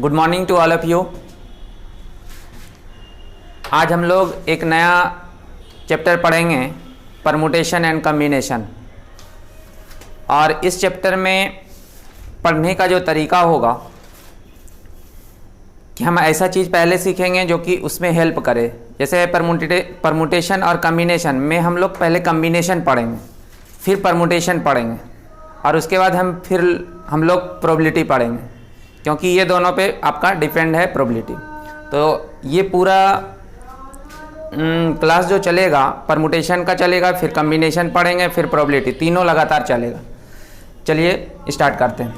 Good morning to all of you. आज हम लोग एक नया चैप्टर पढ़ेंगे, परमुटेशन एंड कम्बिनेशन। और इस चैप्टर में पढ़ने का जो तरीका होगा कि हम ऐसा चीज़ पहले सीखेंगे जो कि उसमें हेल्प करे। जैसे परमुटेशन और कम्बिनेशन में हम लोग पहले कम्बिनेशन पढ़ेंगे, फिर परमुटेशन पढ़ेंगे और उसके बाद हम लोग प्रोबेबिलिटी पढ़ेंगे, क्योंकि ये दोनों पे आपका डिपेंड है प्रोबेबिलिटी। तो ये पूरा क्लास जो चलेगा परमुटेशन का चलेगा, फिर कम्बिनेशन पढ़ेंगे, फिर प्रोबेबिलिटी, तीनों लगातार चलेगा। चलिए स्टार्ट करते हैं।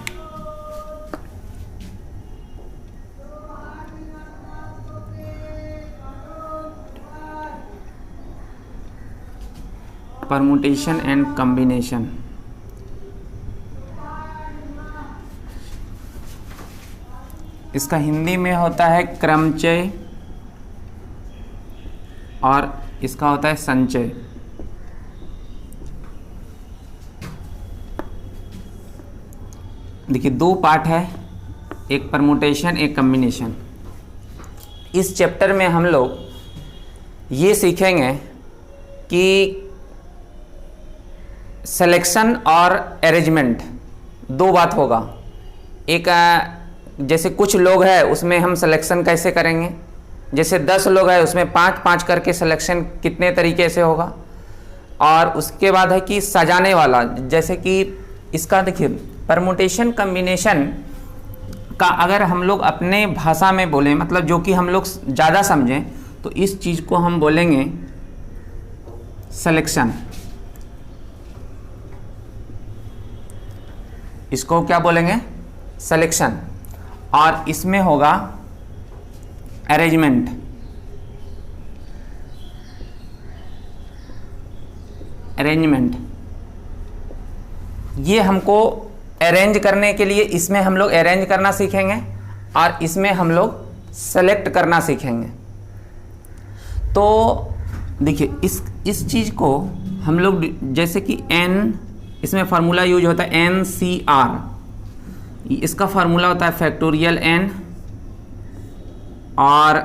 Permutation and combination. इसका हिंदी में होता है क्रमचय और इसका होता है संचय। देखिए दो पार्ट है, एक परमुटेशन एक कम्बिनेशन। इस चैप्टर में हम लोग ये सीखेंगे कि सिलेक्शन और अरेंजमेंट दो बात होगा। एक जैसे कुछ लोग हैं उसमें हम सिलेक्शन कैसे करेंगे, जैसे 10 लोग हैं उसमें 5-5 करके सिलेक्शन कितने तरीके से होगा। और उसके बाद है कि सजाने वाला, जैसे कि इसका देखिए परमुटेशन कम्बिनेशन का अगर हम लोग अपने भाषा में बोलें, मतलब जो कि हम लोग ज़्यादा समझें, तो इस चीज़ को हम बोलेंगे सिलेक्शन। इसको क्या बोलेंगे? सिलेक्शन। और इसमें होगा अरेंजमेंट। अरेंजमेंट ये हमको अरेंज करने के लिए, इसमें हम लोग अरेंज करना सीखेंगे और इसमें हम लोग सेलेक्ट करना सीखेंगे। तो देखिए इस चीज़ को हम लोग जैसे कि n, इसमें फार्मूला यूज होता है NCR। इसका फार्मूला होता है फैक्टोरियल n और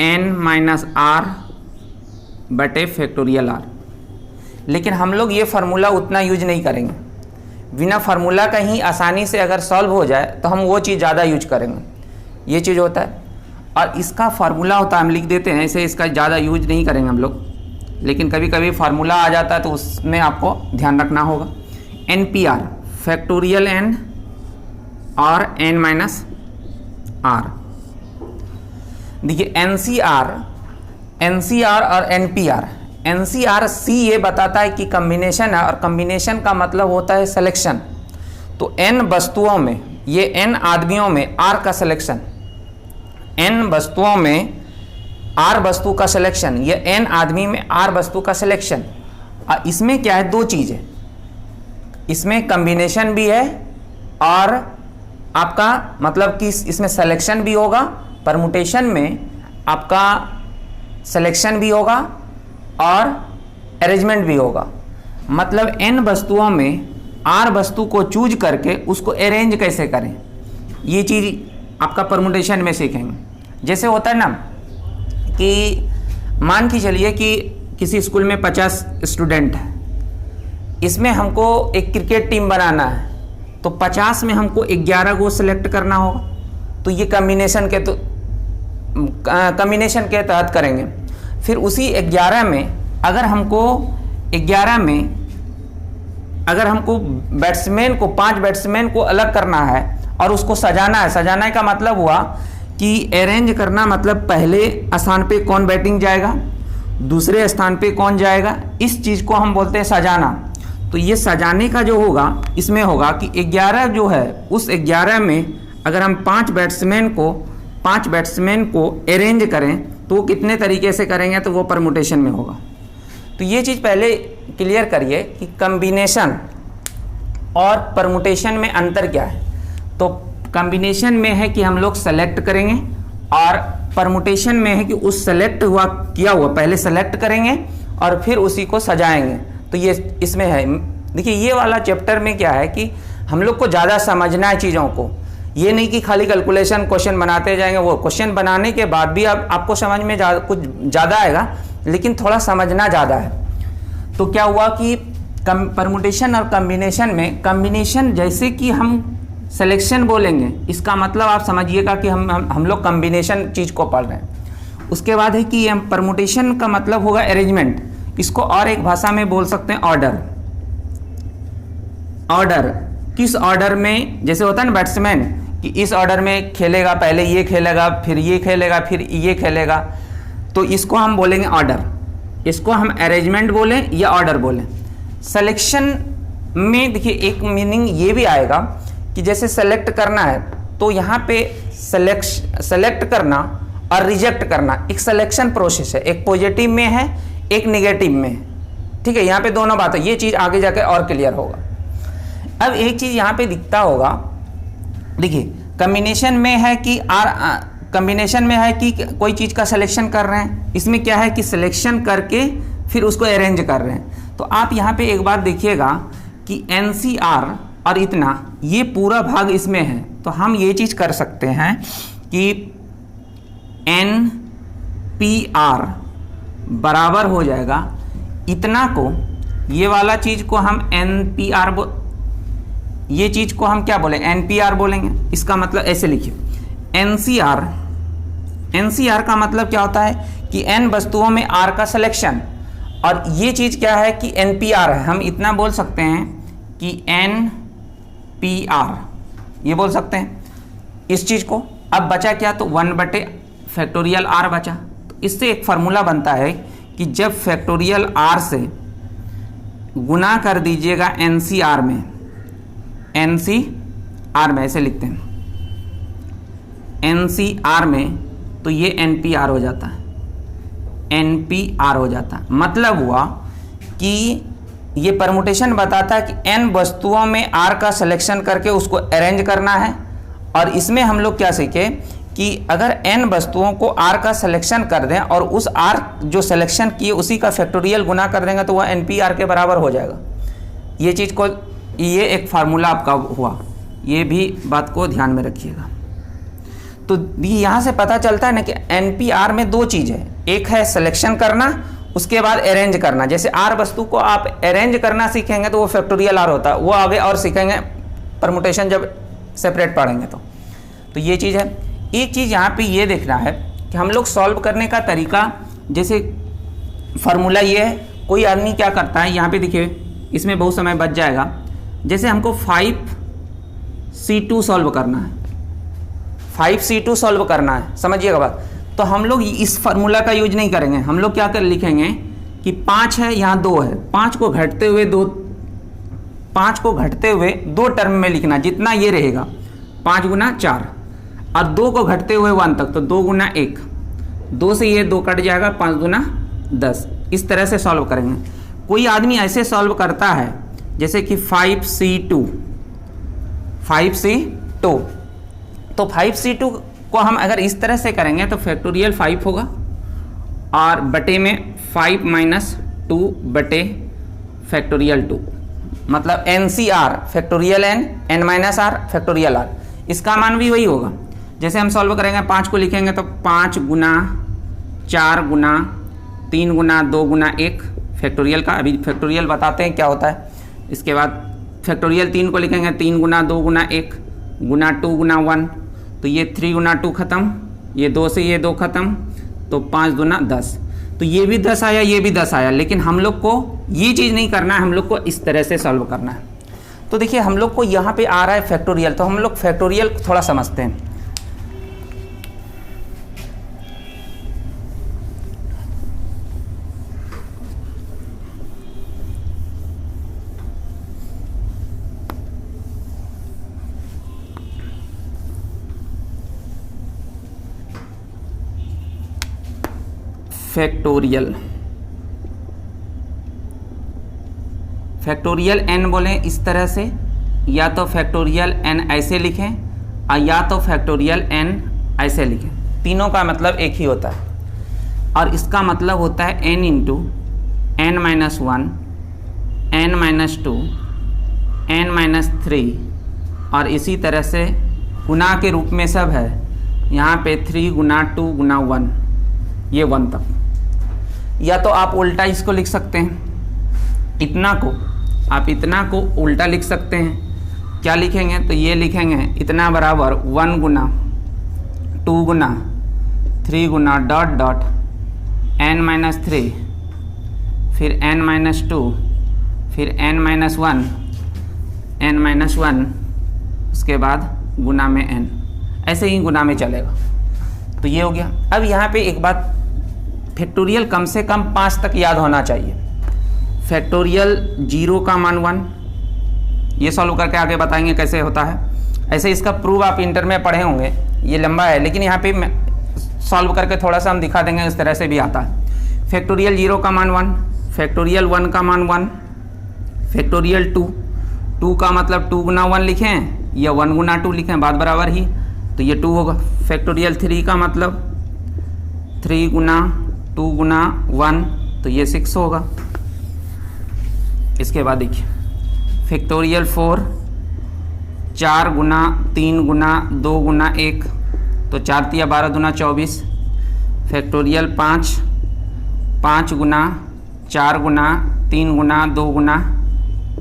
n-r बटे फैक्टोरियल r। लेकिन हम लोग ये फार्मूला उतना यूज नहीं करेंगे। बिना फार्मूला का ही आसानी से अगर सॉल्व हो जाए तो हम वो चीज़ ज़्यादा यूज करेंगे। ये चीज़ होता है। और इसका फार्मूला होता है, हम लिख देते हैं ऐसे, इसका ज़्यादा यूज नहीं करेंगे हम लोग, लेकिन कभी कभी फार्मूला आ जाता है तो उसमें आपको ध्यान रखना होगा। NPR फैक्टोरियल n और n-r। देखिए NCR और NPR। NCR C ये बताता है कि कम्बिनेशन है और कम्बिनेशन का मतलब होता है सिलेक्शन। तो n वस्तुओं में, ये n आदमियों में r का सिलेक्शन, n वस्तुओं में r वस्तु का सिलेक्शन, ये n आदमी में r वस्तु का सिलेक्शन। और इसमें क्या है, दो चीज़ें, इसमें कम्बिनेशन भी है और आपका मतलब कि इसमें सिलेक्शन भी होगा। परमुटेशन में आपका सिलेक्शन भी होगा और अरेंजमेंट भी होगा। मतलब n वस्तुओं में r वस्तु को चूज करके उसको अरेंज कैसे करें, ये चीज़ आपका परमुटेशन में सीखेंगे। जैसे होता है ना कि मान के चलिए कि किसी स्कूल में 50 स्टूडेंट है, इसमें हमको एक क्रिकेट टीम बनाना है, तो 50 में हमको 11 को सिलेक्ट करना होगा। तो ये कम्बिनेशन के तहत करेंगे। फिर उसी 11 में अगर हमको बैट्समैन को, 5 बैट्समैन को अलग करना है और उसको सजाना है। सजाना का मतलब हुआ कि अरेंज करना, मतलब पहले स्थान पे कौन बैटिंग जाएगा, दूसरे स्थान पे कौन जाएगा, इस चीज़ को हम बोलते हैं सजाना। तो ये सजाने का जो होगा, इसमें होगा कि 11 जो है, उस 11 में अगर हम 5 बैट्समैन को अरेंज करें तो वो कितने तरीके से करेंगे, तो वो परमुटेशन में होगा। तो ये चीज़ पहले क्लियर करिए कि कम्बिनेशन और परमुटेशन में अंतर क्या है। तो कम्बिनेशन में है कि हम लोग सेलेक्ट करेंगे और परमुटेशन में है कि उस सेलेक्ट किया हुआ पहले सेलेक्ट करेंगे और फिर उसी को सजाएंगे। तो ये इसमें है। देखिए ये वाला चैप्टर में क्या है कि हम लोग को ज़्यादा समझना है चीज़ों को। ये नहीं कि खाली कैलकुलेशन क्वेश्चन बनाते जाएंगे, वो क्वेश्चन बनाने के बाद भी आपको समझ में कुछ ज़्यादा आएगा, लेकिन थोड़ा समझना ज़्यादा है। तो क्या हुआ कि परमुटेशन और कम्बिनेशन में, कम्बिनेशन जैसे कि हम सिलेक्शन बोलेंगे, इसका मतलब आप समझिएगा कि हम लोग कम्बिनेशन चीज़ को पढ़ रहे हैं। उसके बाद है कि परमुटेशन का मतलब होगा अरेंजमेंट, इसको और एक भाषा में बोल सकते हैं ऑर्डर। ऑर्डर किस ऑर्डर में, जैसे होता है ना बैट्समैन कि इस ऑर्डर में खेलेगा, पहले ये खेलेगा, फिर ये खेलेगा, फिर ये खेलेगा, तो इसको हम बोलेंगे ऑर्डर। इसको हम अरेंजमेंट बोलें या ऑर्डर बोलें। सिलेक्शन में देखिए एक मीनिंग ये भी आएगा कि जैसे सेलेक्ट करना है, तो यहाँ पे सेलेक्ट करना और रिजेक्ट करना एक सिलेक्शन प्रोसेस है, एक पॉजिटिव में है, एक नेगेटिव में है। ठीक है, यहाँ पे दोनों बात है, ये चीज़ आगे जाकर और क्लियर होगा। अब एक चीज़ यहाँ पे दिखता होगा, देखिए कम्बिनेशन में है कि कम्बिनेशन में है कि कोई चीज़ का सिलेक्शन कर रहे हैं, इसमें क्या है कि सिलेक्शन करके फिर उसको अरेंज कर रहे हैं। तो आप यहाँ पे एक बात देखिएगा कि NCR और इतना ये पूरा भाग इसमें है, तो हम ये चीज़ कर सकते हैं कि NPR बराबर हो जाएगा इतना को, ये वाला चीज़ को हम NPR ये चीज़ को हम क्या बोलें, NPR बोलेंगे। इसका मतलब ऐसे लिखिए, NCR का मतलब क्या होता है कि N वस्तुओं में R का सिलेक्शन, और ये चीज़ क्या है कि NPR है। हम इतना बोल सकते हैं कि NPR ये बोल सकते हैं इस चीज़ को। अब बचा क्या, तो 1/फैक्टोरियल R बचा। तो इससे एक फार्मूला बनता है कि जब फैक्टोरियल R से गुना कर दीजिएगा NCR में, NCR में ऐसे लिखते हैं NCR में, तो ये NPR हो जाता है, NPR हो जाता है। मतलब हुआ कि ये परमुटेशन बताता है कि N वस्तुओं में R का सिलेक्शन करके उसको अरेंज करना है। और इसमें हम लोग क्या सीखे कि अगर N वस्तुओं को R का सिलेक्शन कर दें और उस R जो सिलेक्शन किए उसी का फैक्टोरियल गुना कर देंगे, तो वह NPR के बराबर हो जाएगा। ये चीज़ को, ये एक फार्मूला आपका हुआ, ये भी बात को ध्यान में रखिएगा। तो यहाँ से पता चलता है ना कि NPR में दो चीज़ है, एक है सिलेक्शन करना, उसके बाद अरेंज करना। जैसे R वस्तु को आप अरेंज करना सीखेंगे तो वो फैक्टोरियल R होता है, वो आगे और सीखेंगे परमुटेशन जब सेपरेट पढ़ेंगे तो ये चीज़ है। एक चीज़ यहाँ पे ये देखना है कि हम लोग सॉल्व करने का तरीका, जैसे फार्मूला ये है, कोई आदमी क्या करता है, यहाँ पे देखिए इसमें बहुत समय बच जाएगा। जैसे हमको 5C2 सॉल्व करना है, 5C2 सॉल्व करना है, समझिएगा बात। तो हम लोग इस फार्मूला का यूज नहीं करेंगे, हम लोग क्या कर लिखेंगे कि 5 है, यहाँ 2 है, 5 को घटते हुए दो टर्म में लिखना, जितना ये रहेगा 5 गुना 4, और 2 को घटते हुए 1 तक, तो 2 गुना 1, 2 से ये 2 कट जाएगा, 5 गुना 10। इस तरह से सॉल्व करेंगे। कोई आदमी ऐसे सॉल्व करता है जैसे कि 5C2, तो 5C2 को हम अगर इस तरह से करेंगे तो फैक्टोरियल 5 होगा, और बटे में 5 माइनस 2 बटे फैक्टोरियल 2, मतलब NCR factorial N minus R factorial R, इसका मान भी वही होगा। जैसे हम सॉल्व करेंगे, 5 को लिखेंगे तो 5 गुना 4 गुना 3 गुना 2 गुना 1 फैक्टोरियल का, अभी फैक्टोरियल बताते हैं क्या होता है। इसके बाद फैक्टोरियल 3 को लिखेंगे, 3 गुना 2 गुना 1 गुना 2 गुना 1, तो ये 3 गुना 2 ख़त्म, ये 2 से ये 2 ख़त्म, तो 5 गुना 10, तो ये भी 10 आया, ये भी 10 आया। लेकिन हम लोग को ये चीज़ नहीं करना है, हम लोग को इस तरह से सॉल्व करना है। तो देखिए हम लोग को यहाँ पे आ रहा है फैक्टोरियल, तो हम लोग फैक्टोरियल थोड़ा समझते हैं। फैक्टोरियल n बोलें इस तरह से, या तो फैक्टोरियल n ऐसे लिखें, और या तो फैक्टोरियल n ऐसे लिखें, तीनों का मतलब एक ही होता है। और इसका मतलब होता है n into n minus 1, n minus 2, n minus 3, और इसी तरह से गुना के रूप में सब है। यहाँ पे 3 गुना 2 गुना 1, ये 1 तक। या तो आप उल्टा इसको लिख सकते हैं, इतना को आप इतना को उल्टा लिख सकते हैं। क्या लिखेंगे? तो ये लिखेंगे इतना बराबर 1 गुना 2 गुना 3 गुना डॉट डॉट n-3, फिर n-2, फिर n-1, n-1, उसके बाद गुना में n, ऐसे ही गुना में चलेगा। तो ये हो गया। अब यहाँ पे एक बात, फैक्टोरियल कम से कम 5 तक याद होना चाहिए। फैक्टोरियल 0 का मान 1, ये सॉल्व करके आगे बताएंगे कैसे होता है। ऐसे इसका प्रूफ आप इंटर में पढ़े होंगे, ये लंबा है लेकिन यहाँ पे सॉल्व करके थोड़ा सा हम दिखा देंगे, इस तरह से भी आता है। फैक्टोरियल 0 का मान 1, फैक्टोरियल 1 का मान 1, फैक्टोरियल 2 का मतलब 2 गुना 1 लिखें या 1 गुना 2 लिखें, बात बराबर ही, तो ये 2 होगा। फैक्टोरियल 3 का मतलब 3 गुना 2 गुना 1, तो ये 6 होगा। इसके बाद देखिए फैक्टोरियल 4, 4 गुना 3 गुना 2 गुना 1, तो 4 तिया 12 दूना 24। फैक्टोरियल 5, 5 गुना 4 गुना 3 गुना 2 गुना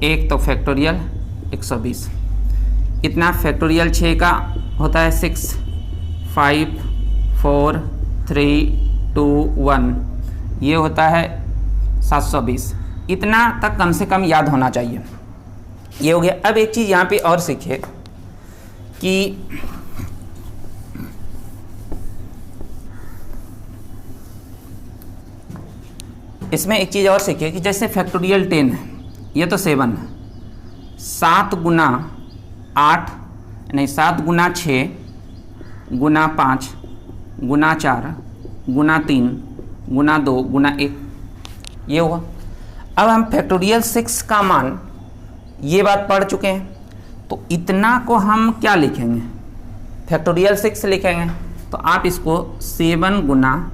1, तो फैक्टोरियल 120। इतना फैक्टोरियल 6 का होता है 6, 5, 4, 3, 2, 1, ये होता है 720। इतना तक कम से कम याद होना चाहिए। ये हो गया। अब एक चीज़ यहाँ पे और सीखिए कि इसमें एक चीज़ और सीखिए कि जैसे फैक्टोरियल 10 है, ये तो 7 है, 7 गुना 8 नहीं 7 गुना 6 गुना 5 गुना 4 गुना 3 गुना 2 गुना 1, ये हुआ। अब हम फैक्टोरियल 6 का मान, ये बात पढ़ चुके हैं, तो इतना को हम क्या लिखेंगे? फैक्टोरियल 6 लिखेंगे। तो आप इसको 7 गुना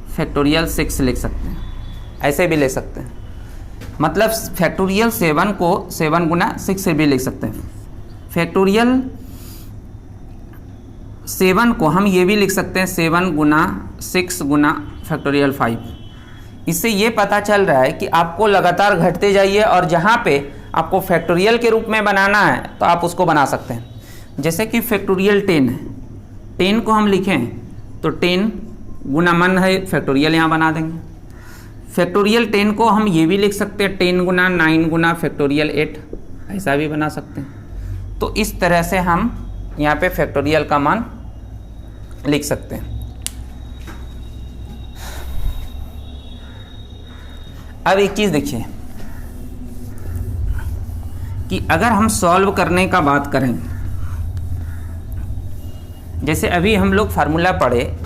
फैक्टोरियल 6 लिख सकते हैं, ऐसे भी ले सकते हैं। मतलब फैक्टोरियल 7 को 7 गुना 6 से भी लिख सकते हैं। फैक्टोरियल 7 को हम ये भी लिख सकते हैं 7 गुना 6 गुना फैक्टोरियल 5। इससे ये पता चल रहा है कि आपको लगातार घटते जाइए और जहाँ पे आपको फैक्टोरियल के रूप में बनाना है तो आप उसको बना सकते हैं। जैसे कि फैक्टोरियल 10 है, 10 को हम लिखें तो 10 गुना मन है, फैक्टोरियल यहाँ बना देंगे। फैक्टोरियल 10 को हम ये भी लिख सकते हैं 10 गुना 9 गुना फैक्टोरियल 8, ऐसा भी बना सकते हैं। तो इस तरह से हम यहाँ पे फैक्टोरियल का मान लिख सकते हैं। अब एक चीज़ देखिए कि अगर हम सॉल्व करने का बात करें, जैसे अभी हम लोग फार्मूला पढ़े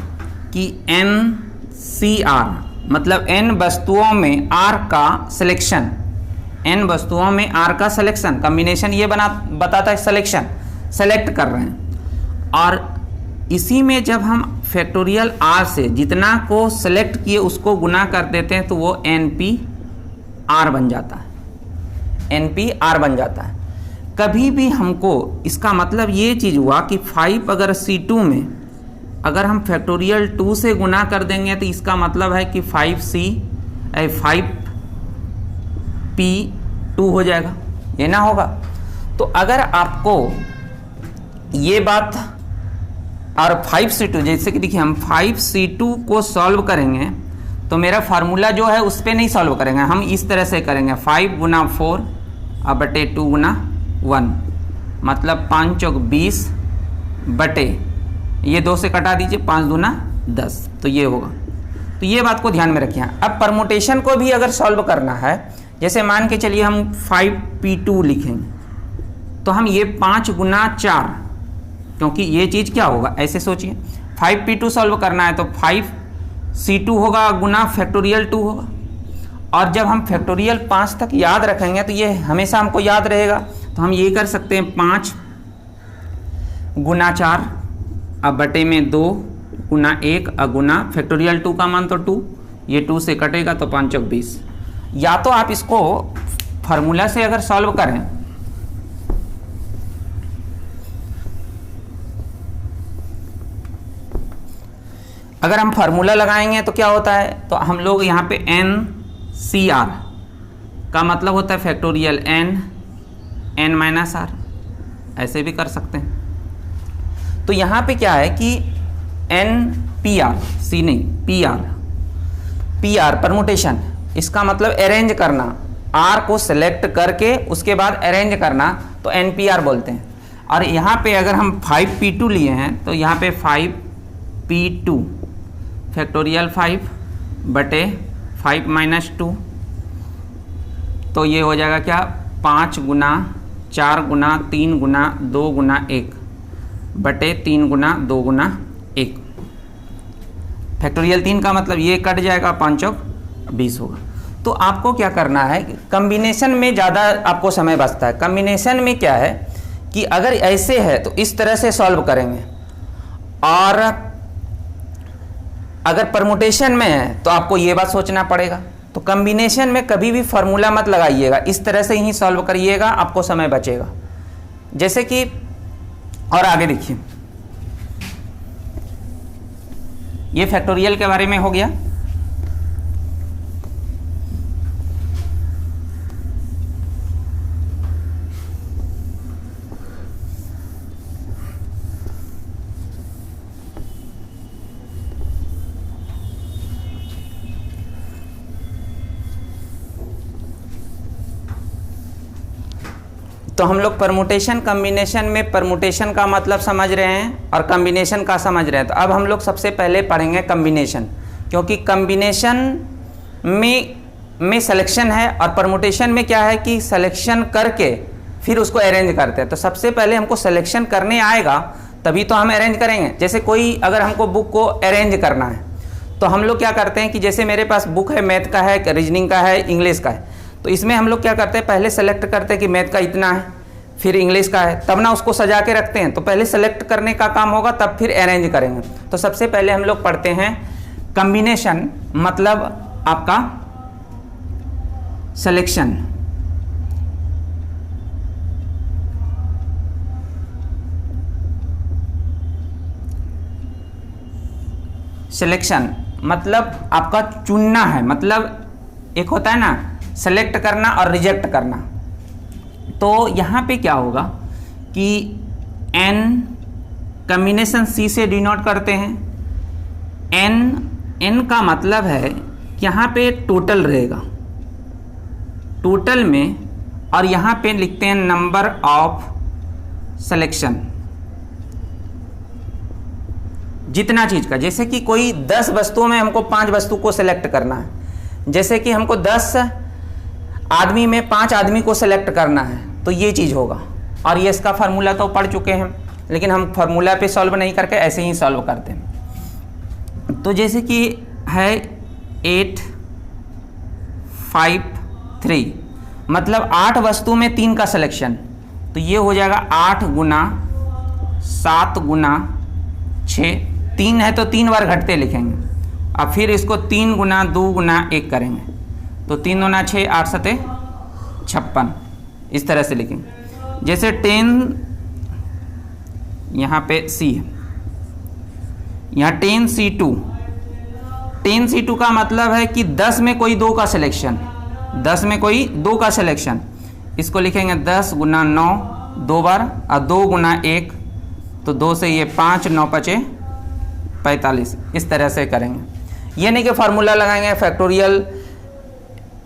कि NCR मतलब n वस्तुओं में r का सिलेक्शन, n वस्तुओं में r का सिलेक्शन, कम्बिनेशन ये बताता है सिलेक्शन, सेलेक्ट कर रहे हैं। और इसी में जब हम फैक्टोरियल r से जितना को सेलेक्ट किए उसको गुना कर देते हैं तो वो NPR बन जाता है, NPR बन जाता है। कभी भी हमको, इसका मतलब ये चीज़ हुआ कि 5 अगर C2 में अगर हम फैक्टोरियल 2 से गुना कर देंगे तो इसका मतलब है कि 5P2 हो जाएगा, ये ना होगा। तो अगर आपको ये बात, और 5C2 जैसे कि देखिए हम 5C2 को सॉल्व करेंगे तो मेरा फार्मूला जो है उस पर नहीं सॉल्व करेंगे, हम इस तरह से करेंगे 5 गुना 4 और बटे 2 गुना 1, मतलब 5 चौक 20 बटे, ये 2 से कटा दीजिए, 5 दूना 10, तो ये होगा। तो ये बात को ध्यान में रखिए। अब परमुटेशन को भी अगर सॉल्व करना है, जैसे मान के चलिए हम 5P2 लिखेंगे तो हम ये 5 गुना 4, क्योंकि ये चीज़ क्या होगा ऐसे सोचिए, 5P2 सॉल्व करना है तो 5C2 होगा गुना फैक्टोरियल 2 होगा। और जब हम फैक्टोरियल 5 तक याद रखेंगे तो ये हमेशा हमको याद रहेगा। तो हम ये कर सकते हैं 5 गुना 4 अब बटे में 2 गुना 1 और गुना फैक्टोरियल 2 का मान तो 2, ये 2 से कटेगा तो 5 चौक 20। या तो आप इसको फार्मूला से अगर सॉल्व करें अगर हम फार्मूला लगाएंगे तो क्या होता है, तो हम लोग यहाँ पे NCR का मतलब होता है फैक्टोरियल n माइनस r, ऐसे भी कर सकते हैं। तो यहाँ पे क्या है कि NPR, C नहीं PR परमुटेशन, इसका मतलब अरेंज करना, R को सेलेक्ट करके उसके बाद अरेंज करना, तो NPR बोलते हैं। और यहाँ पे अगर हम 5p2 लिए हैं तो यहाँ पे 5p2 फैक्टोरियल 5 बटे 5 माइनस 2, तो ये हो जाएगा क्या 5 गुना 4 गुना 3 गुना 2 गुना 1 बटे 3 गुना 2 गुना 1। फैक्टोरियल 3 का मतलब ये कट जाएगा, 5 चौक 20 होगा। तो आपको क्या करना है, कॉम्बिनेशन में ज़्यादा आपको समय बचता है। कॉम्बिनेशन में क्या है कि अगर ऐसे है तो इस तरह से सॉल्व करेंगे, और अगर परमुटेशन में है तो आपको ये बात सोचना पड़ेगा। तो कॉम्बिनेशन में कभी भी फार्मूला मत लगाइएगा, इस तरह से ही सॉल्व करिएगा, आपको समय बचेगा। जैसे कि और आगे देखिए, ये फैक्टोरियल के बारे में हो गया। तो हम लोग परमुटेशन कॉम्बिनेशन में परमुटेशन का मतलब समझ रहे हैं और कॉम्बिनेशन का समझ रहे हैं। तो अब हम लोग सबसे पहले पढ़ेंगे कॉम्बिनेशन, क्योंकि कॉम्बिनेशन में सिलेक्शन है और परमुटेशन में क्या है कि सिलेक्शन करके फिर उसको अरेंज करते हैं। तो सबसे पहले हमको सिलेक्शन करने आएगा तभी तो हम अरेंज करेंगे। जैसे कोई अगर हमको बुक को अरेंज करना है तो हम लोग क्या करते हैं कि जैसे मेरे पास बुक है, मैथ का है, रीजनिंग का है, इंग्लिश का है, तो इसमें हम लोग क्या करते हैं, पहले सेलेक्ट करते हैं कि मैथ का इतना है, फिर इंग्लिश का है, तब ना उसको सजा के रखते हैं। तो पहले सेलेक्ट करने का काम होगा, तब फिर अरेंज करेंगे। तो सबसे पहले हम लोग पढ़ते हैं कॉम्बिनेशन, मतलब आपका सिलेक्शन। सिलेक्शन मतलब आपका चुनना है, मतलब एक होता है ना सेलेक्ट करना और रिजेक्ट करना। तो यहाँ पे क्या होगा कि n कॉम्बिनेशन C से डिनोट करते हैं। n का मतलब है यहाँ पे टोटल रहेगा, टोटल में, और यहाँ पे लिखते हैं नंबर ऑफ सिलेक्शन, जितना चीज़ का। जैसे कि कोई 10 वस्तुओं में हमको 5 वस्तु को सिलेक्ट करना है, जैसे कि हमको 10 आदमी में 5 आदमी को सिलेक्ट करना है, तो ये चीज़ होगा। और ये इसका फार्मूला तो पढ़ चुके हैं, लेकिन हम फार्मूला पे सॉल्व नहीं करके ऐसे ही सॉल्व करते हैं। तो जैसे कि है 8 5 3, मतलब 8 वस्तु में 3 का सिलेक्शन, तो ये हो जाएगा 8 गुना 7 गुना 6, 3 है तो 3 बार घटते लिखेंगे, अब फिर इसको 3 गुना 2 गुना 1 करेंगे, तो 3 गुना 6 8 7 56, इस तरह से लिखेंगे। जैसे 10 यहाँ पे C है, यहाँ 10C2, 10C2 का मतलब है कि 10 में कोई 2 का सिलेक्शन, 10 में कोई 2 का सिलेक्शन, इसको लिखेंगे 10 गुना 9 2 बार, और 2 गुना 1, तो 2 से ये 5 9 5 45, इस तरह से करेंगे। ये नहीं कि फार्मूला लगाएंगे फैक्टोरियल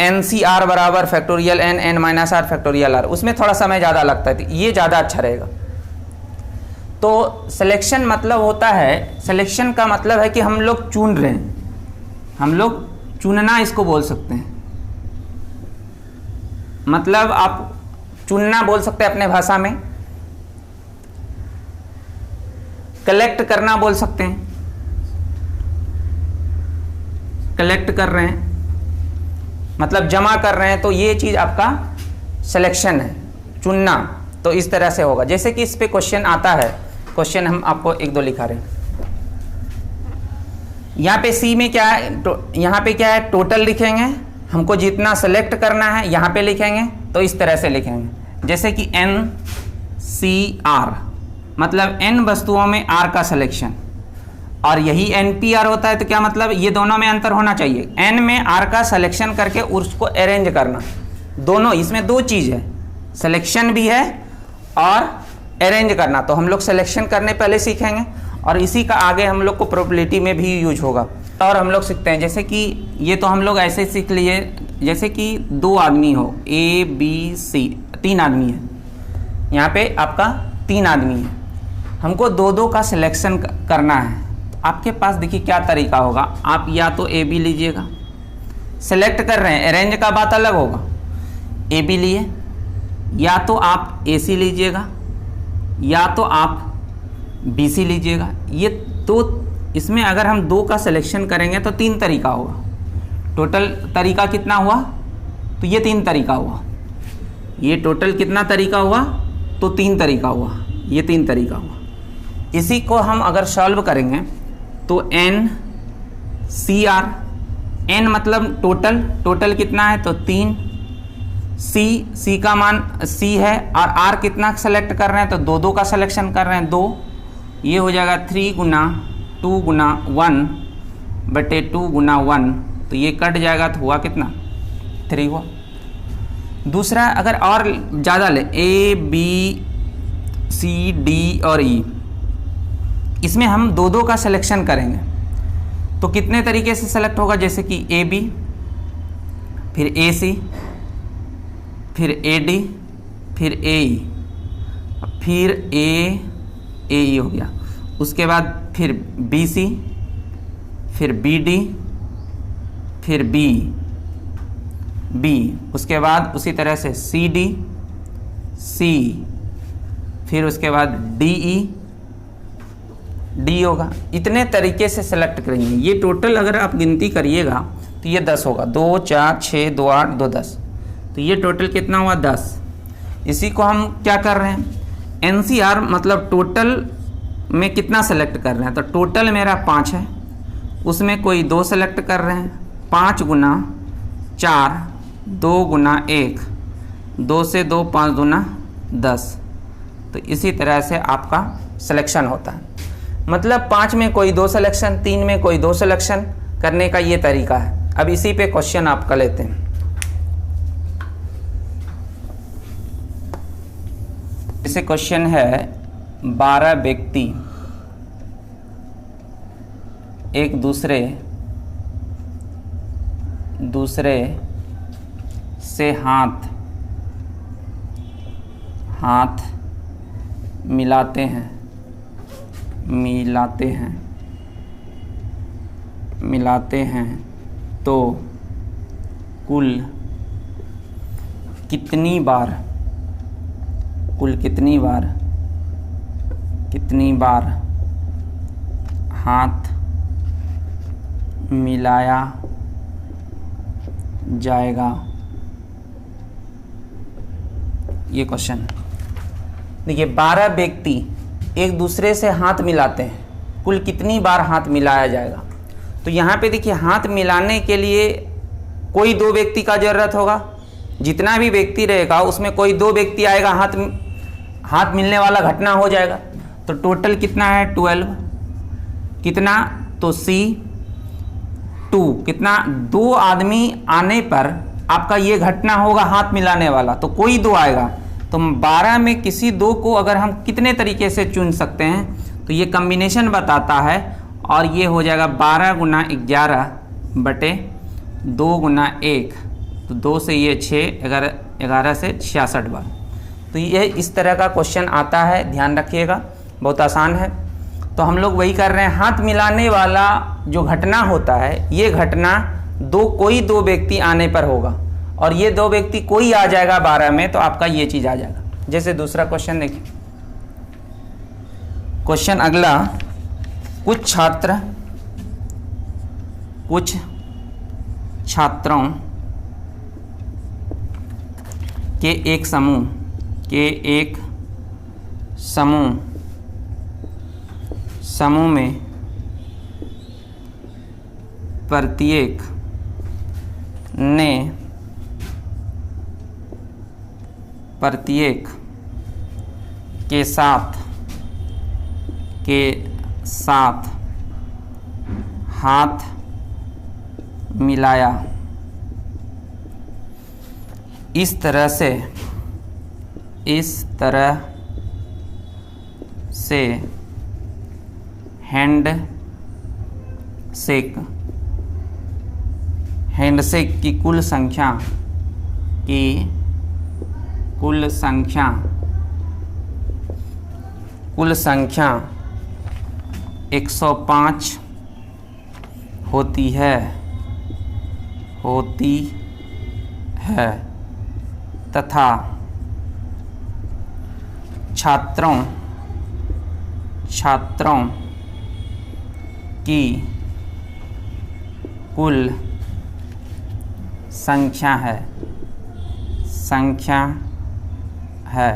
NCR बराबर factorial n minus r factorial r, उसमें थोड़ा समय ज़्यादा लगता है, ये ज़्यादा अच्छा रहेगा। तो सिलेक्शन मतलब होता है, सिलेक्शन का मतलब है कि हम लोग चुन रहे हैं, हम लोग चुनना इसको बोल सकते हैं, मतलब आप चुनना बोल सकते हैं अपने भाषा में, कलेक्ट करना बोल सकते हैं, कलेक्ट कर रहे हैं मतलब जमा कर रहे हैं, तो ये चीज़ आपका सिलेक्शन है, चुनना। तो इस तरह से होगा। जैसे कि इस पे क्वेश्चन आता है, क्वेश्चन हम आपको 1 2 लिखा रहे हैं। यहाँ पे C में क्या है, यहाँ पे क्या है, टोटल लिखेंगे, हमको जितना सेलेक्ट करना है यहाँ पे लिखेंगे, तो इस तरह से लिखेंगे। जैसे कि NCR मतलब n वस्तुओं में R का सिलेक्शन, और यही NP R होता है, तो क्या मतलब ये दोनों में अंतर होना चाहिए। N में R का सिलेक्शन करके उसको अरेंज करना, दोनों इसमें दो चीज़ है, सिलेक्शन भी है और अरेंज करना। तो हम लोग सिलेक्शन करने पहले सीखेंगे और इसी का आगे हम लोग को प्रोबेबिलिटी में भी यूज होगा। और हम लोग सीखते हैं, जैसे कि ये तो हम लोग ऐसे सीख लिए, जैसे कि दो आदमी हो, ABC, 3 आदमी है, यहाँ पे आपका 3 आदमी है, हमको दो का सिलेक्शन करना है। आपके पास देखिए क्या तरीका होगा, आप या तो AB लीजिएगा, सेलेक्ट कर रहे हैं, अरेंज का बात अलग होगा, AB लिए, या तो आप AC लीजिएगा, या तो आप BC लीजिएगा। ये तो इसमें अगर हम 2 का सिलेक्शन करेंगे तो 3 तरीका होगा। टोटल तरीका कितना हुआ, तो ये 3 तरीका हुआ। ये टोटल कितना तरीका हुआ, तो 3 तरीका हुआ, ये 3 तरीका हुआ। इसी को हम अगर सॉल्व करेंगे तो NCR, N मतलब टोटल कितना है, तो 3, C का मान C है, और R कितना सेलेक्ट कर रहे हैं, तो 2 का सिलेक्शन कर रहे हैं, 2, ये हो जाएगा 3 गुना 2 गुना 1 बटे 2 गुना 1, तो ये कट जाएगा, तो हुआ कितना, 3 हुआ। दूसरा अगर और ज़्यादा ले, ABCD और E, इसमें हम 2 का सिलेक्शन करेंगे तो कितने तरीके से सेलेक्ट होगा, जैसे कि AB, फिर AC, फिर AD, फिर AE, फिर AE हो गया, उसके बाद फिर BC, फिर BD, फिर B, उसके बाद उसी तरह से CD, C, फिर उसके बाद D होगा। इतने तरीके से सेलेक्ट करेंगे। ये टोटल अगर आप गिनती करिएगा तो ये 10 होगा, 2 4 6 2 8 2 10, तो ये टोटल कितना हुआ, 10। इसी को हम क्या कर रहे हैं, NCR मतलब टोटल में कितना सेलेक्ट कर रहे हैं, तो टोटल मेरा 5 है, उसमें कोई 2 सेलेक्ट कर रहे हैं, 5 गुना 4, 2 गुना 1, 2 से 2 5 दूना 10, तो इसी तरह से आपका सिलेक्शन होता है। मतलब 5 में कोई 2 सिलेक्शन, 3 में कोई 2 सिलेक्शन करने का ये तरीका है। अब इसी पे क्वेश्चन आपका लेते हैं। जैसे क्वेश्चन है, 12 व्यक्ति एक दूसरे से हाथ मिलाते हैं तो कुल कितनी बार हाथ मिलाया जाएगा, ये क्वेश्चन। देखिए 12 व्यक्ति एक दूसरे से हाथ मिलाते हैं, कुल कितनी बार हाथ मिलाया जाएगा। तो यहाँ पे देखिए हाथ मिलाने के लिए कोई 2 व्यक्ति का ज़रूरत होगा, जितना भी व्यक्ति रहेगा उसमें कोई 2 व्यक्ति आएगा, हाथ मिलने वाला घटना हो जाएगा। तो टोटल कितना है, 12, कितना, तो C2, कितना, 2 आदमी आने पर आपका ये घटना होगा हाथ मिलाने वाला, तो कोई 2 आएगा। तो 12 में किसी 2 को अगर हम कितने तरीके से चुन सकते हैं, तो ये कम्बिनेशन बताता है, और ये हो जाएगा 12 गुना 11 बटे 2 गुना 1, तो 2 से ये 6, 11 से 66 बार। तो ये इस तरह का क्वेश्चन आता है, ध्यान रखिएगा, बहुत आसान है। तो हम लोग वही कर रहे हैं, हाथ मिलाने वाला जो घटना होता है, ये घटना कोई 2 व्यक्ति आने पर होगा, और ये 2 व्यक्ति कोई आ जाएगा 12 में, तो आपका ये चीज़ आ जाएगा। जैसे दूसरा क्वेश्चन देखिए, क्वेश्चन अगला, कुछ छात्रों के एक समूह में प्रत्येक के साथ हाथ मिलाया। इस तरह से हैंडशेक की कुल संख्या 105 होती है तथा छात्रों की कुल संख्या है।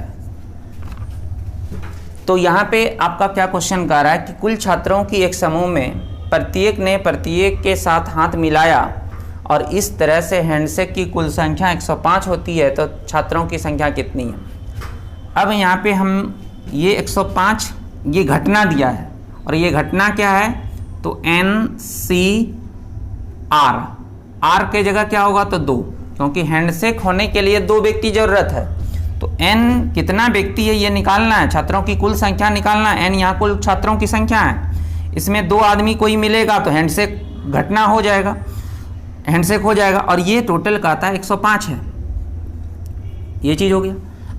तो यहाँ पे आपका क्या क्वेश्चन कर रहा है कि कुल छात्रों की एक समूह में प्रत्येक ने प्रत्येक के साथ हाथ मिलाया और इस तरह से हैंडशेक की कुल संख्या 105 होती है, तो छात्रों की संख्या कितनी है। अब यहाँ पे हम ये 105 ये घटना दिया है और ये घटना क्या है, तो NCR, R के जगह क्या होगा तो 2, क्योंकि हैंडशेक होने के लिए 2 व्यक्ति जरूरत है। तो N कितना व्यक्ति है ये निकालना है, छात्रों की कुल संख्या निकालना है। N यहाँ कुल छात्रों की संख्या है, इसमें 2 आदमी कोई मिलेगा तो हैंडशेक घटना हो जाएगा, हैंडशेक हो जाएगा और ये टोटल का आता है 105 है। ये चीज़ हो गया।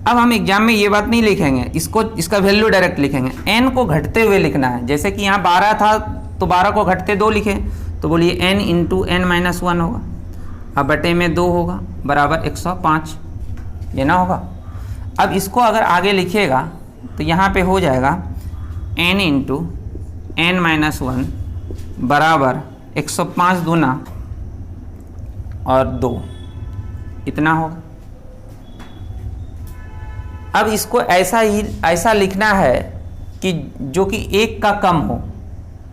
अब हम एग्जाम में ये बात नहीं लिखेंगे, इसका वैल्यू डायरेक्ट लिखेंगे। n को घटते हुए लिखना है, जैसे कि यहाँ 12 था तो 12 को घटते 2 लिखे, तो बोलिए n इंटू n-1 होगा, अब बटे में 2 होगा बराबर 105, ये ना होगा। अब इसको अगर आगे लिखिएगा तो यहाँ पे हो जाएगा n इंटू n-1 बराबर 105 दूना और 2, इतना होगा। अब इसको ऐसा लिखना है कि जो कि 1 का कम हो,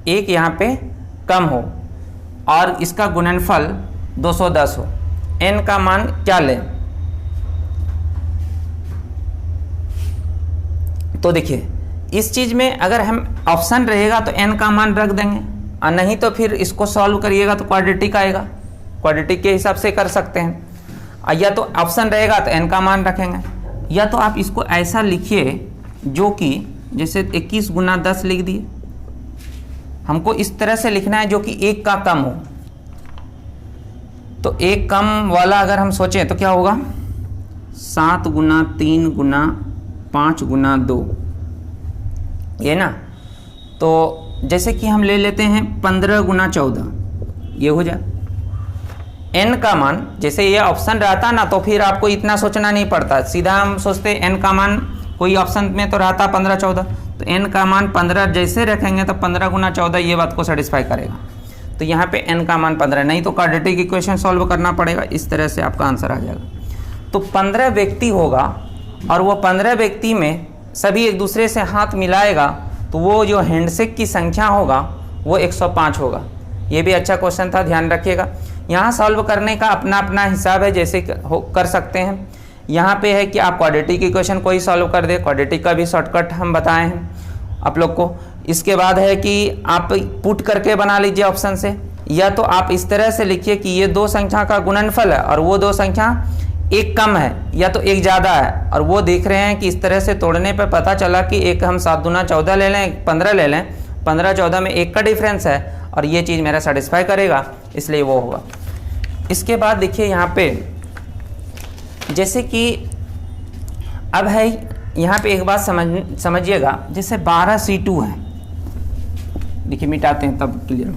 1 यहाँ पे कम हो और इसका गुणनफल 210 हो। n का मान क्या लें, तो देखिए इस चीज़ में अगर हम ऑप्शन रहेगा तो n का मान रख देंगे और नहीं तो फिर इसको सॉल्व करिएगा तो क्वाड्रेटिक आएगा, क्वाड्रेटिक के हिसाब से कर सकते हैं। या तो ऑप्शन रहेगा तो n का मान रखेंगे, या तो आप इसको ऐसा लिखिए जो कि जैसे 21 गुना 10 लिख दिए। हमको इस तरह से लिखना है जो कि 1 का कम हो, तो 1 कम वाला अगर हम सोचें तो क्या होगा 7 गुना 3 गुना 5 गुना 2, ये ना। तो जैसे कि हम ले लेते हैं 15 गुना 14, ये हो जाए। n का मान जैसे ये ऑप्शन रहता ना तो फिर आपको इतना सोचना नहीं पड़ता, सीधा हम सोचते n का मान कोई ऑप्शन में तो रहता 15 14, तो n का मान 15 जैसे रखेंगे तो 15 गुना 14 ये बात को सेटिस्फाई करेगा। तो यहाँ पे n का मान 15, नहीं तो क्वाड्रेटिक इक्वेशन सॉल्व करना पड़ेगा, इस तरह से आपका आंसर आ जाएगा। तो 15 व्यक्ति होगा और वो 15 व्यक्ति में सभी एक दूसरे से हाथ मिलाएगा तो वो जो हैंडशेक की संख्या होगा वो 105 होगा। ये भी अच्छा क्वेश्चन था, ध्यान रखिएगा। यहाँ सॉल्व करने का अपना अपना हिसाब है, जैसे कर सकते हैं। यहाँ पे है कि आप क्वाड्रेटिक इक्वेशन कोई सॉल्व कर दे, क्वाड्रेटिक का भी शॉर्टकट हम बताए हैं आप लोग को। इसके बाद है कि आप पुट करके बना लीजिए ऑप्शन से, या तो आप इस तरह से लिखिए कि ये 2 संख्या का गुणनफल है और वो 2 संख्या 1 कम है या तो 1 ज़्यादा है, और वो देख रहे हैं कि इस तरह से तोड़ने पर पता चला कि एक हम 7 दूना 14 ले लें, 15 ले लें, 15 14 में 1 का डिफरेंस है और ये चीज़ मेरा सेटिस्फाई करेगा, इसलिए वो होगा। इसके बाद देखिए यहाँ पे जैसे कि अब है यहाँ पे एक बात समझिएगा, जैसे 12C2 है, देखिए मिटाते हैं तब क्लियर हो।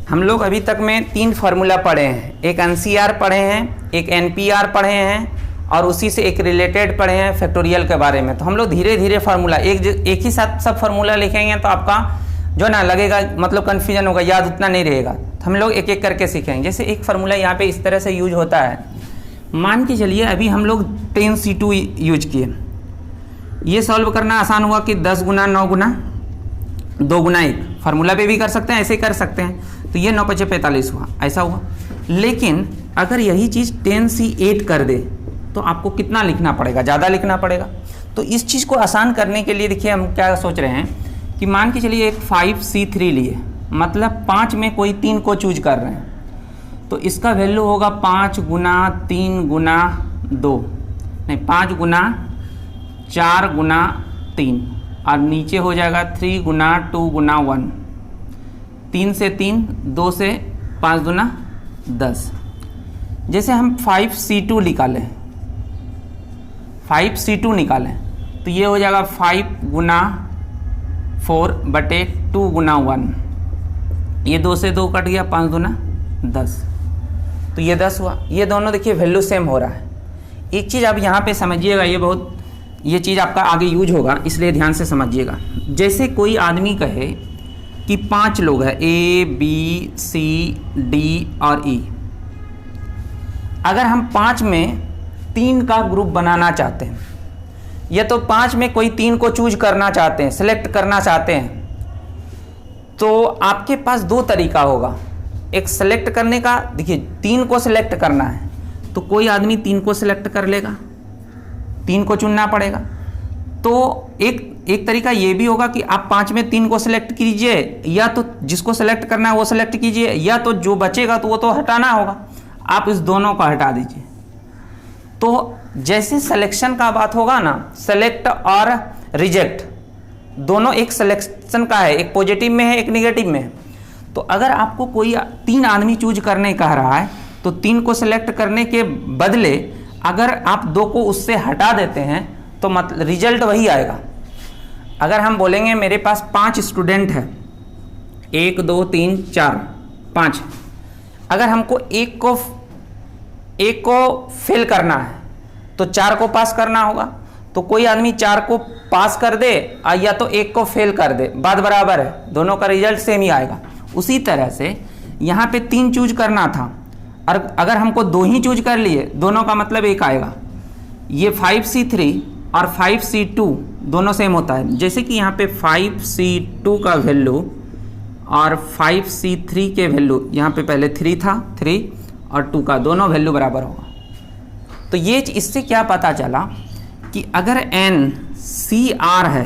हम लोग अभी तक में 3 फार्मूला पढ़े हैं, एक NCR पढ़े हैं, एक NPR पढ़े हैं और उसी से एक रिलेटेड पढ़े हैं फैक्टोरियल के बारे में। तो हम लोग धीरे धीरे फार्मूला एक ही साथ सब फार्मूला लिखेंगे तो आपका जो ना लगेगा मतलब कन्फ्यूजन होगा, याद उतना नहीं रहेगा। तो हम लोग एक एक करके सीखेंगे। जैसे एक फार्मूला यहाँ पे इस तरह से यूज होता है, मान के चलिए अभी हम लोग 10C2 यूज किए, ये सॉल्व करना आसान हुआ कि 10 गुना 9 गुना 2 गुना 1, फार्मूला पे भी कर सकते हैं, ऐसे ही कर सकते हैं। तो ये 9 5 45 हुआ, ऐसा हुआ। लेकिन अगर यही चीज़ 10C8 कर दे तो आपको कितना लिखना पड़ेगा, ज़्यादा लिखना पड़ेगा। तो इस चीज़ को आसान करने के लिए देखिए हम क्या सोच रहे हैं कि मान के चलिए एक 5C3 लिए, मतलब 5 में कोई 3 को चूज कर रहे हैं, तो इसका वैल्यू होगा 5 गुना 3 गुना 2, नहीं 5 गुना 4 गुना 3, और नीचे हो जाएगा 3 गुना 2 गुना 1, 3 से 3, 2 से 5 दुना 10। जैसे हम 5C2 निकालें, 5C2 निकालें तो ये हो जाएगा 5 गुना 4 बटे 2 गुना 1, ये 2 से 2 कट गया, 5 दुना 10, तो ये 10 हुआ। ये दोनों देखिए वैल्यू सेम हो रहा है। एक चीज़ आप यहाँ पे समझिएगा, ये चीज़ आपका आगे यूज होगा, इसलिए ध्यान से समझिएगा। जैसे कोई आदमी कहे कि 5 लोग हैं, A B C D और E, अगर हम 5 में 3 का ग्रुप बनाना चाहते हैं, या तो 5 में कोई 3 को चूज करना चाहते हैं, सेलेक्ट करना चाहते हैं, तो आपके पास 2 तरीका होगा। एक सेलेक्ट करने का, देखिए 3 को सेलेक्ट करना है तो कोई आदमी 3 को सेलेक्ट कर लेगा, 3 को चुनना पड़ेगा। तो एक तरीका ये भी होगा कि आप 5 में 3 को सेलेक्ट कीजिए, या तो जिसको सेलेक्ट करना है वो सेलेक्ट कीजिए, या तो जो बचेगा तो वो तो हटाना होगा, आप इस दोनों को हटा दीजिए। तो जैसे सिलेक्शन का बात होगा ना, सेलेक्ट और रिजेक्ट दोनों एक सिलेक्शन का है, एक पॉजिटिव में है, एक नेगेटिव में है। तो अगर आपको कोई 3 आदमी चूज करने कह रहा है तो 3 को सेलेक्ट करने के बदले अगर आप 2 को उससे हटा देते हैं तो मतलब रिजल्ट वही आएगा। अगर हम बोलेंगे मेरे पास 5 स्टूडेंट है, 1 2 3 4 5, अगर हमको एक को फेल करना है तो 4 को पास करना होगा। तो कोई आदमी 4 को पास कर दे या तो 1 को फेल कर दे, बात बराबर है, दोनों का रिजल्ट सेम ही आएगा। उसी तरह से यहाँ पे 3 चूज करना था, और अगर हमको 2 ही चूज कर लिए, दोनों का मतलब 1 आएगा। ये 5C3 और 5C2 दोनों सेम होता है। जैसे कि यहाँ पे 5C2 का वैल्यू और 5C3 के वैल्यू, यहाँ पे पहले 3 था, 3 और 2 का दोनों वैल्यू बराबर होगा। तो ये इससे क्या पता चला कि अगर NCR है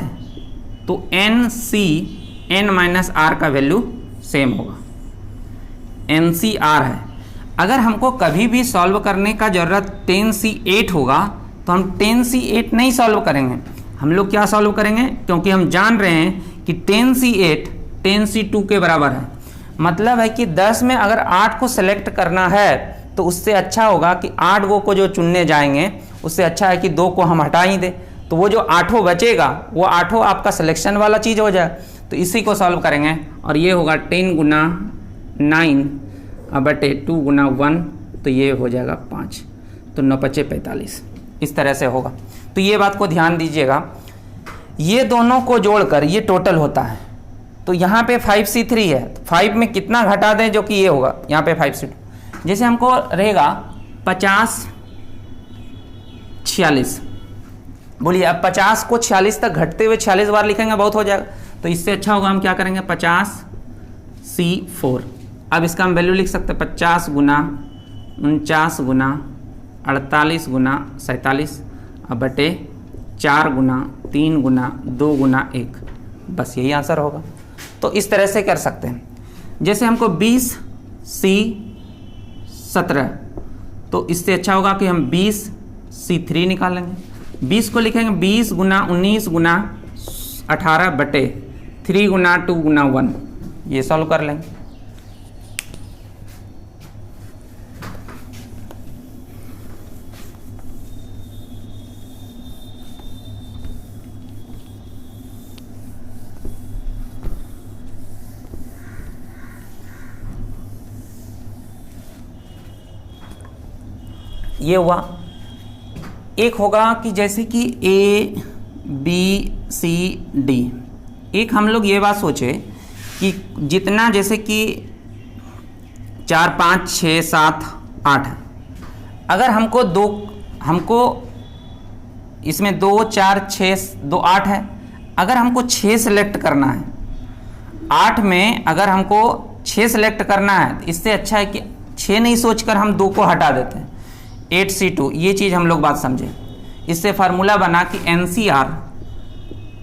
तो NC(n-r) का वैल्यू सेम होगा। NCR है, अगर हमको कभी भी सॉल्व करने का ज़रूरत 10C8 होगा तो हम 10C8 नहीं सॉल्व करेंगे, हम लोग क्या सॉल्व करेंगे, क्योंकि हम जान रहे हैं कि 10C8 10C2 के बराबर है। मतलब है कि 10 में अगर 8 को सेलेक्ट करना है तो उससे अच्छा होगा कि 8 को जो चुनने जाएंगे उससे अच्छा है कि 2 को हम हटा ही दें, तो वो जो 8 बचेगा वो 8 आपका सिलेक्शन वाला चीज़ हो जाए। तो इसी को सॉल्व करेंगे और ये होगा 10 गुना 9 बटे 2 गुना 1, तो ये हो जाएगा 5, तो 9 5 45, इस तरह से होगा। तो ये बात को ध्यान दीजिएगा, ये दोनों को जोड़कर ये टोटल होता है। तो यहाँ पे 5C3 है, 5 में कितना घटा दें जो कि ये होगा, यहाँ पे 5C2। जैसे हमको रहेगा 50 46, बोलिए अब 50 को 46 तक घटते हुए 46 बार लिखेंगे, बहुत हो जाएगा। तो इससे अच्छा होगा हम क्या करेंगे, 50C4। अब इसका हम वैल्यू लिख सकते हैं 50 गुना 49 गुना 48 गुना 47 बटे 4 गुना 3 गुना 2 गुना 1, बस यही आंसर होगा। तो इस तरह से कर सकते हैं। जैसे हमको 20C17, तो इससे अच्छा होगा कि हम 20C3 निकालेंगे। 20 को लिखेंगे 20 गुना 19 गुना 18 बटे 3 गुना 2 गुना 1, ये सॉल्व कर लेंगे। ये हुआ। एक होगा कि जैसे कि ABCD, एक हम लोग ये बात सोचे कि जितना जैसे कि 4 5 6 7 8 है, अगर हमको इसमें 2 4 6 2 8 है, अगर हमको 6 सेलेक्ट करना है, 8 में अगर हमको 6 सेलेक्ट करना है, इससे अच्छा है कि 6 नहीं सोचकर हम 2 को हटा देते हैं, 8C2। ये चीज़ हम लोग बात समझे। इससे फार्मूला बना कि NCR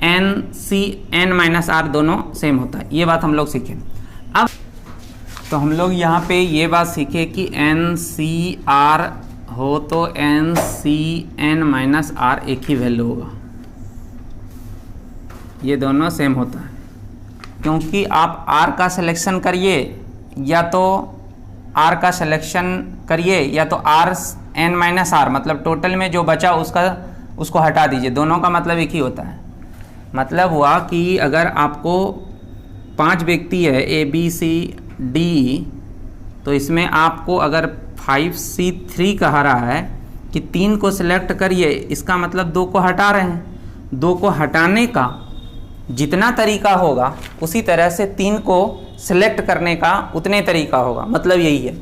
NC(n-r) दोनों सेम होता है, ये बात हम लोग सीखें। तो हम लोग यहाँ पे ये बात सीखे कि NCR हो तो NCN-R एक ही वैल्यू होगा, ये दोनों सेम होता है। क्योंकि आप R का सिलेक्शन करिए या तो R का सिलेक्शन करिए या तो RN-R, मतलब टोटल में जो बचा उसको हटा दीजिए, दोनों का मतलब एक ही होता है। मतलब हुआ कि अगर आपको 5 व्यक्ति है ABCD, तो इसमें आपको अगर 5C3 कहा रहा है कि 3 को सिलेक्ट करिए, इसका मतलब 2 को हटा रहे हैं। 2 को हटाने का जितना तरीका होगा उसी तरह से 3 को सिलेक्ट करने का उतने तरीका होगा, मतलब यही है।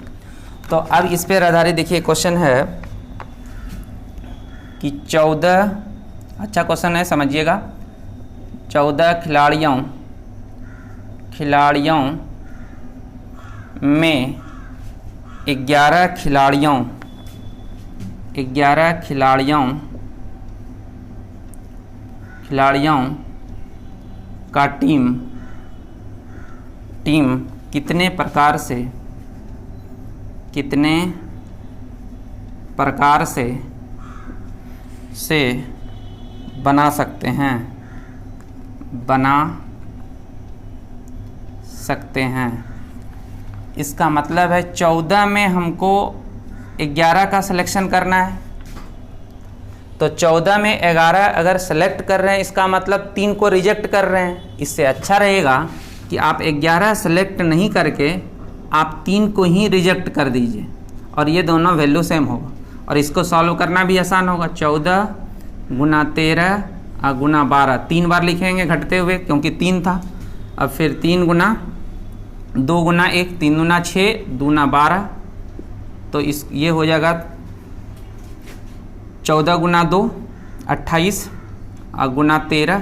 तो अब इस पर आधारित देखिए क्वेश्चन है कि 14, अच्छा क्वेश्चन है समझिएगा, 14 खिलाड़ियों में 11 खिलाड़ियों का टीम कितने प्रकार से बना सकते हैं। इसका मतलब है 14 में हमको 11 का सिलेक्शन करना है, तो 14 में 11 अगर सेलेक्ट कर रहे हैं इसका मतलब 3 को रिजेक्ट कर रहे हैं। इससे अच्छा रहेगा कि आप 11 सेलेक्ट नहीं करके आप 3 को ही रिजेक्ट कर दीजिए और ये दोनों वैल्यू सेम होगा और इसको सॉल्व करना भी आसान होगा। 14 गुना 13 गुना 12, 3 बार लिखेंगे घटते हुए क्योंकि 3 था। अब फिर 3 गुना 2 गुना 1, 3 गुना 6, 2 गुना 12, तो ये हो जाएगा 14 गुना 2 28 गुना 13,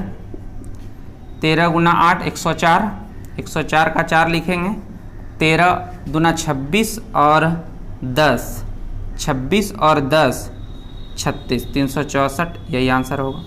13 गुना 8 104, 104 का 4 लिखेंगे, 13 दुना 26 और 10, 26 और 10 36, 364, यही आंसर होगा।